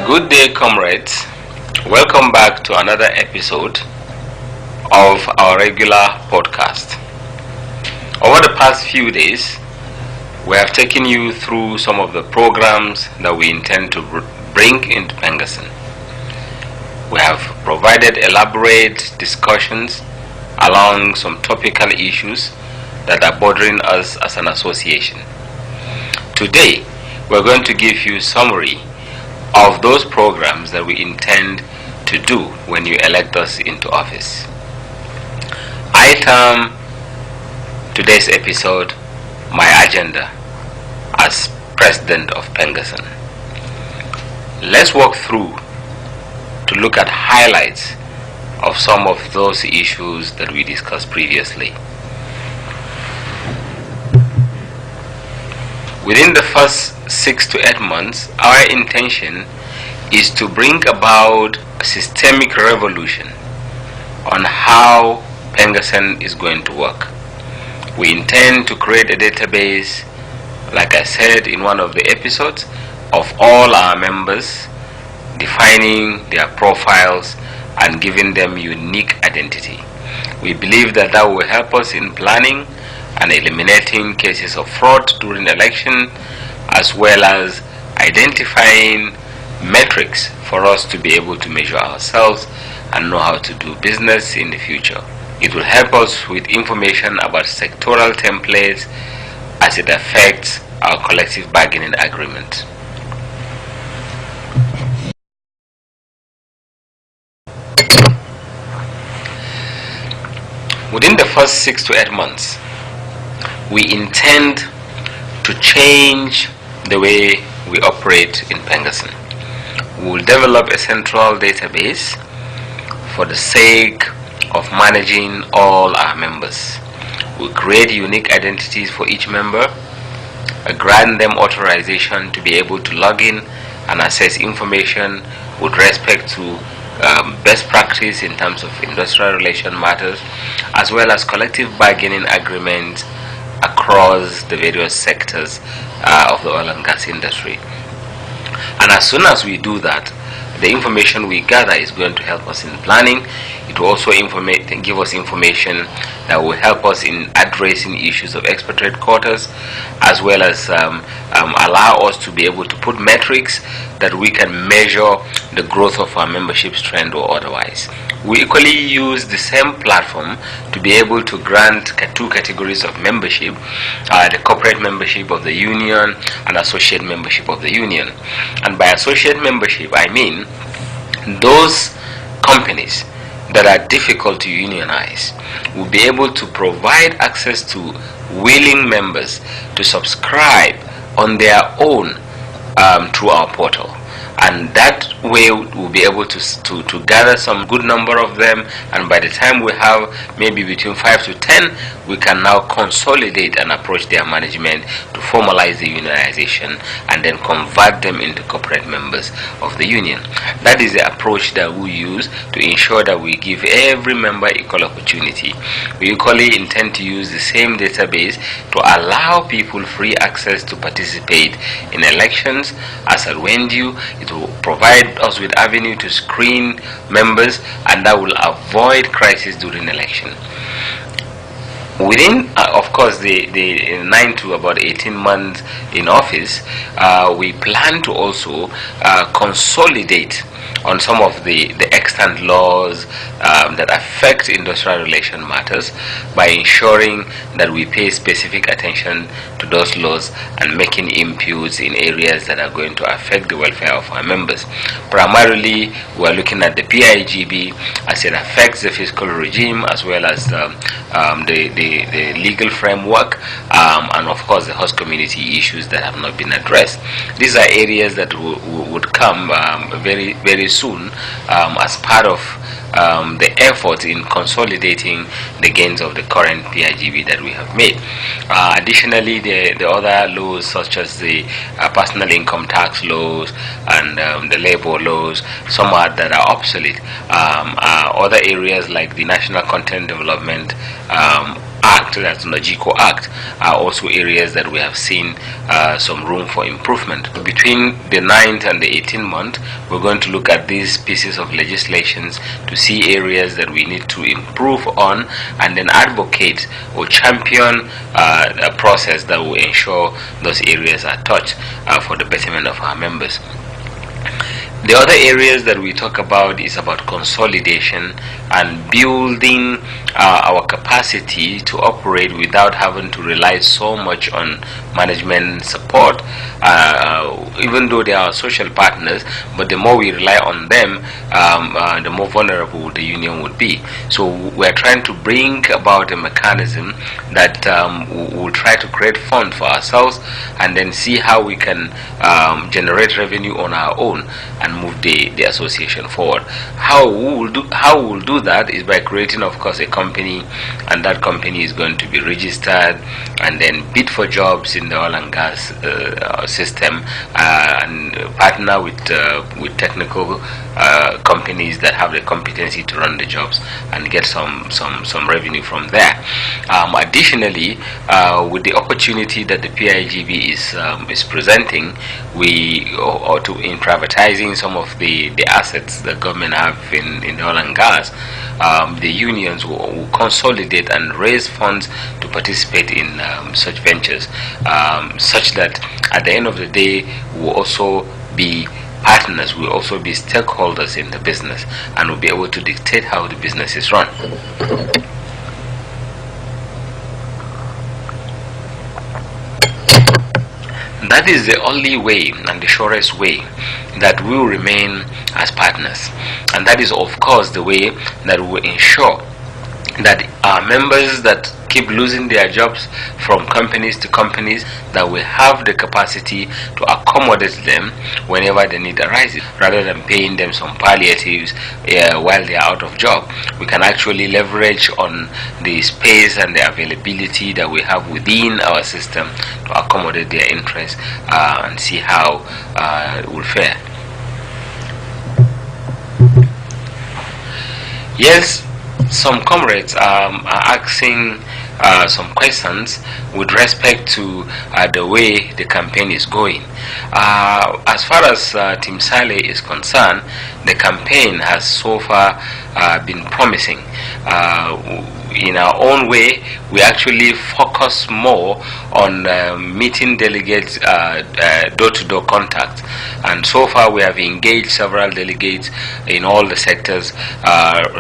Good day, comrades. Welcome back to another episode of our regular podcast. Over the past few days, we have taken you through some of the programs that we intend to bring into Pengassan. We have provided elaborate discussions along some topical issues that are bothering us as an association. Today, we're going to give you a summary of those programs that we intend to do when you elect us into office. I term today's episode my agenda as President of Pengassan. Let's walk through to look at highlights of some of those issues that we discussed previously. Within the first 6 to 8 months, our intention is to bring about a systemic revolution on how Pengassan is going to work. We intend to create a database, like I said in one of the episodes, of all our members, defining their profiles and giving them unique identity. We believe that that will help us in planning and eliminating cases of fraud during election, as well as identifying metrics for us to be able to measure ourselves and know how to do business in the future. It will help us with information about sectoral templates as it affects our collective bargaining agreement. Within the first 6 to 8 months, we intend to change the way we operate in Pengassan. We will develop a central database for the sake of managing all our members. We'll create unique identities for each member, grant them authorization to be able to log in and access information with respect to best practice in terms of industrial relation matters, as well as collective bargaining agreements across the various sectors of the oil and gas industry. And as soon as we do that, the information we gather is going to help us in planning. It will also give us information that will help us in addressing issues of expatriate quotas, as well as allow us to be able to put metrics that we can measure the growth of our membership trend or otherwise. We equally use the same platform to be able to grant two categories of membership, the corporate membership of the union and associate membership of the union. And by associate membership, I mean those companies that are difficult to unionize will be able to provide access to willing members to subscribe on their own through our portal. And that way we'll be able to gather some good number of them, and by the time we have maybe between 5 to 10, we can now consolidate and approach their management to formalize the unionization and then convert them into corporate members of the union. That is the approach that we use to ensure that we give every member equal opportunity. We equally intend to use the same database to allow people free access to participate in elections as at when due. It will provide us with avenue to screen members, and that will avoid crisis during election. Within, of course, the 9 to about 18 months in office, we plan to also consolidate on some of the extant laws that affect industrial relation matters by ensuring that we pay specific attention to those laws and making inputs in areas that are going to affect the welfare of our members. Primarily, we are looking at the PIGB as it affects the fiscal regime, as well as the legal framework, and of course the host community issues that have not been addressed. These are areas that would come very, very soon as part of the effort in consolidating the gains of the current PIGB that we have made. Additionally, the other laws such as the personal income tax laws and the labor laws, some are that are obsolete. Other areas like the National Content Development Act Act, that's the NAGICO Act, are also areas that we have seen some room for improvement. Between the 9th and the 18th month, we're going to look at these pieces of legislations to see areas that we need to improve on, and then advocate or champion a process that will ensure those areas are touched for the betterment of our members. The other areas that we talk about is about consolidation and building our capacity to operate without having to rely so much on management support, even though they are social partners. But the more we rely on them, the more vulnerable the union would be. So we're trying to bring about a mechanism that will try to create funds for ourselves and then see how we can generate revenue on our own and move the association forward. How we will do that is by creating, of course, a company, and that company is going to be registered and then bid for jobs in the oil and gas system, and partner with technical companies that have the competency to run the jobs and get some revenue from there. Additionally, with the opportunity that the PIGB is presenting, in privatizing some of the assets the government have in the oil and gas, the unions will consolidate and raise funds to participate in such ventures, such that at the end of the day will also be partners, will also be stakeholders in the business, and will be able to dictate how the business is run. That is the only way and the surest way that we will remain as partners, and that is, of course, the way that we will ensure that our members that keep losing their jobs from companies to companies, that we have the capacity to accommodate them whenever the need arises, rather than paying them some palliatives while they are out of job. We can actually leverage on the space and the availability that we have within our system to accommodate their interests and see how it will fare. Yes, some comrades are asking some questions with respect to the way the campaign is going. As far as Team Saleh is concerned, the campaign has so far been promising. In our own way, we actually focus more on meeting delegates door-to-door contact, and so far we have engaged several delegates in all the sectors,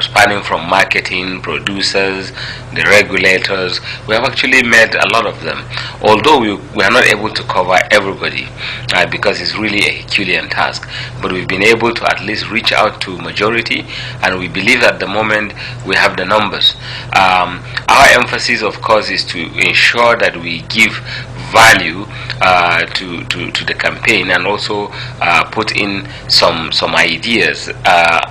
spanning from marketing, producers, the regulators. We have actually met a lot of them, although we are not able to cover everybody because it's really a Herculean task, but we've been able to at least reach out to majority, and we believe at the moment we have the numbers. Our emphasis, of course, is to ensure that we give value to the campaign, and also put in some ideas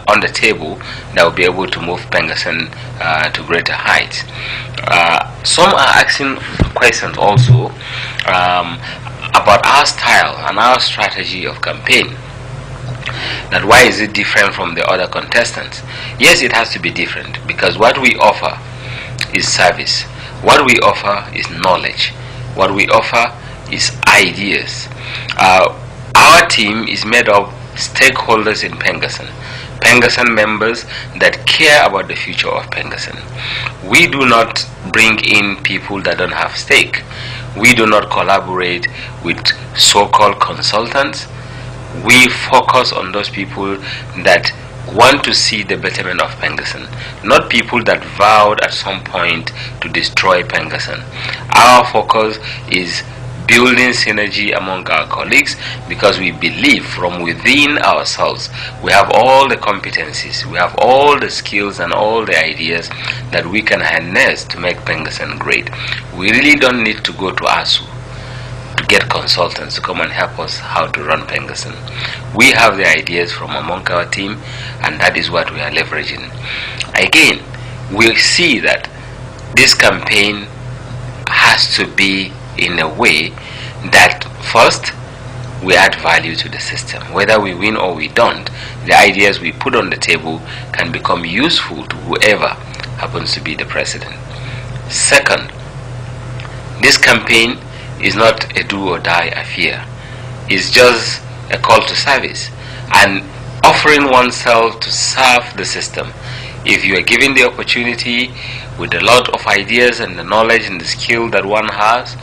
on the table that will be able to move Pengassan to greater heights. Some are asking questions also about our style and our strategy of campaign. That why is it different from the other contestants? Yes, it has to be different, because what we offer is service. What we offer is knowledge. What we offer is ideas. Our team is made of stakeholders in Pengassan. Pengassan members that care about the future of Pengassan. We do not bring in people that don't have stake. We do not collaborate with so-called consultants. We focus on those people that want to see the betterment of Pengassan, not people that vowed at some point to destroy Pengassan. Our focus is building synergy among our colleagues, because we believe from within ourselves we have all the competencies, we have all the skills and all the ideas that we can harness to make Pengassan great. We really don't need to go to ASU to get consultants to come and help us how to run Pengassan. We have the ideas from among our team, and that is what we are leveraging. Again, we'll see that this campaign has to be in a way that first we add value to the system. Whether we win or we don't, the ideas we put on the table can become useful to whoever happens to be the president. Second, This campaign is not a do or die affair. It's just a call to service and offering oneself to serve the system. If you are given the opportunity with a lot of ideas and the knowledge and the skill that one has,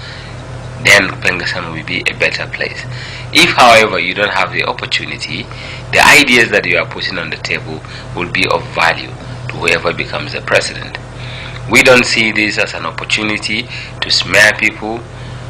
then Pengassan will be a better place. If, however, you don't have the opportunity, the ideas that you are putting on the table will be of value to whoever becomes the president. We don't see this as an opportunity to smear people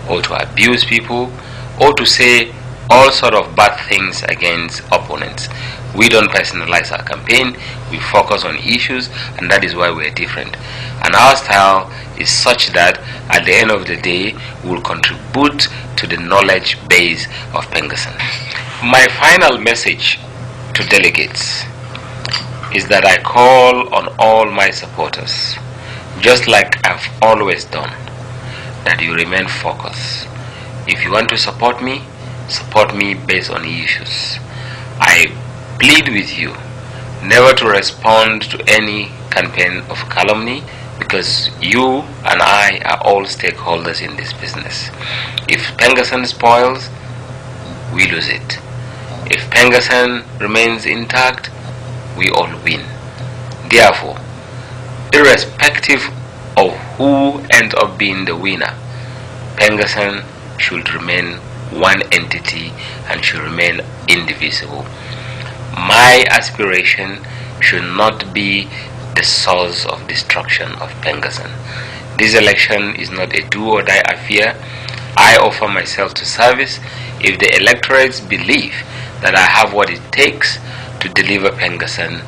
or to abuse people or to say all sort of bad things against opponents. We don't personalize our campaign, we focus on issues, and that is why we are different. And our style is such that at the end of the day, we will contribute to the knowledge base of Pengassan. My final message to delegates is that I call on all my supporters, just like I've always done, that you remain focused. If you want to support me based on issues. I plead with you never to respond to any campaign of calumny, because you and I are all stakeholders in this business. If Pengassan spoils, we lose it. If Pengassan remains intact, we all win. Therefore, irrespective of who ends up being the winner, Pengassan should remain one entity and should remain indivisible. My aspiration should not be the source of destruction of Pengassan. This election is not a do or die affair. I offer myself to service. If the electorates believe that I have what it takes to deliver Pengassan,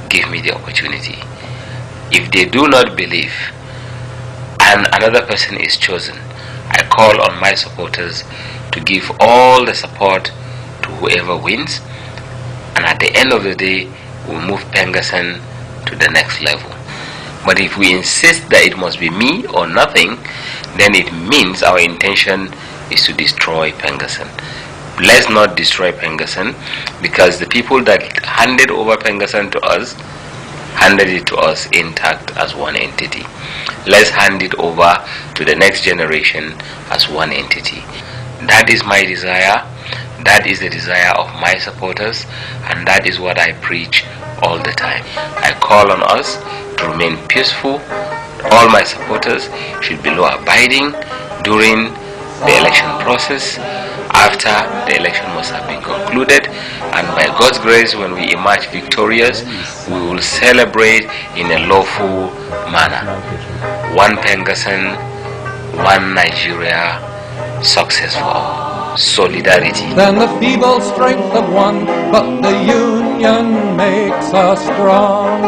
give me the opportunity. If they do not believe and another person is chosen, I call on my supporters to give all the support to whoever wins, and at the end of the day, we'll move Pengassan to the next level. But if we insist that it must be me or nothing, then it means our intention is to destroy Pengassan. Let's not destroy Pengassan, because the people that handed over Pengassan to us handed it to us intact as one entity. Let's hand it over to the next generation as one entity. That is my desire, that is the desire of my supporters, and that is what I preach all the time. I call on us to remain peaceful. All my supporters should be law-abiding during the election process. After the election must have been concluded, and by God's grace, when we emerge victorious, we will celebrate in a lawful manner. One Pengassan, one Nigeria, success for all. Solidarity. Than the feeble strength of one, but the union makes us strong.